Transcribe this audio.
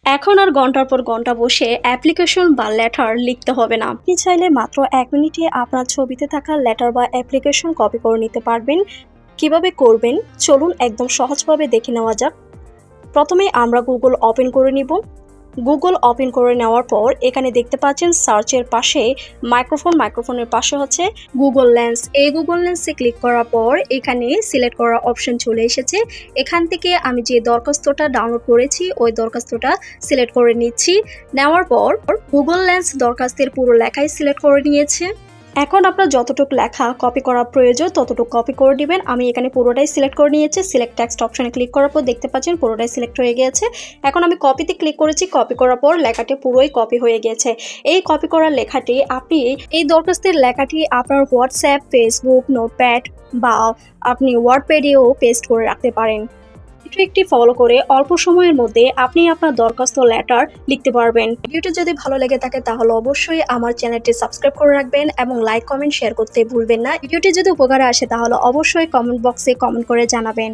এখন আর ঘন্টার পর ঘন্টা বসে অ্যাপ্লিকেশন বা লেটার লিখতে হবে না। আপনি চাইলে মাত্র 1 মিনিটে আপনার ছবিতে থাকা লেটার বা অ্যাপ্লিকেশন কপি করে নিতে পারবেন। কিভাবে করবেন চলুন একদম সহজভাবে দেখে নেওয়া যাক। প্রথমে আমরা গুগল ওপেন করে নিব। গুগল ওপেন করে নেওয়ার পর এখানে দেখতে পাচ্ছেন সার্চের পাশে মাইক্রোফোনের পাশে হচ্ছে গুগল লেন্স। এই গুগল লেন্সে ক্লিক করার পর এখানে সিলেক্ট করার অপশন চলে এসেছে। এখান থেকে আমি যে দরখাস্তটা ডাউনলোড করেছি ওই দরখাস্তটা সিলেক্ট করে নিচ্ছি। নেওয়ার পর গুগল লেন্স দরখাস্তের পুরো লেখাই সিলেক্ট করে নিয়েছে। এখন আপনার যতটুকু লেখা কপি করা প্রয়োজন ততটুকু কপি করে দিবেন। আমি এখানে পুরোটাই সিলেক্ট করে নিয়েছি। সিলেক্ট টেক্সট অপশনে ক্লিক করার পর দেখতে পাচ্ছেন পুরোটাই সিলেক্ট হয়ে গিয়েছে। এখন আমি কপিতে ক্লিক করেছি। কপি করার পর লেখাটি পুরোই কপি হয়ে গিয়েছে। এই কপি করা লেখাটি আপনি এই দরখাস্তের লেখাটি আপনার হোয়াটসঅ্যাপ, ফেসবুক, নোটপ্যাড বা আপনি ওয়ার্ডপ্যাডেও পেস্ট করে রাখতে পারেন। ট্রিকটি ফলো করে অল্প সময়ের মধ্যে আপনি আপনার দরখাস্ত লেটার লিখতে পারবেন। ভিডিওটি যদি ভালো লেগে থাকে তাহলে অবশ্যই আমার চ্যানেলটি সাবস্ক্রাইব করে রাখবেন এবং লাইক, কমেন্ট, শেয়ার করতে ভুলবেন না। ভিডিওটি যদি উপকারে আসে তাহলে অবশ্যই কমেন্ট বক্সে কমেন্ট করে জানাবেন।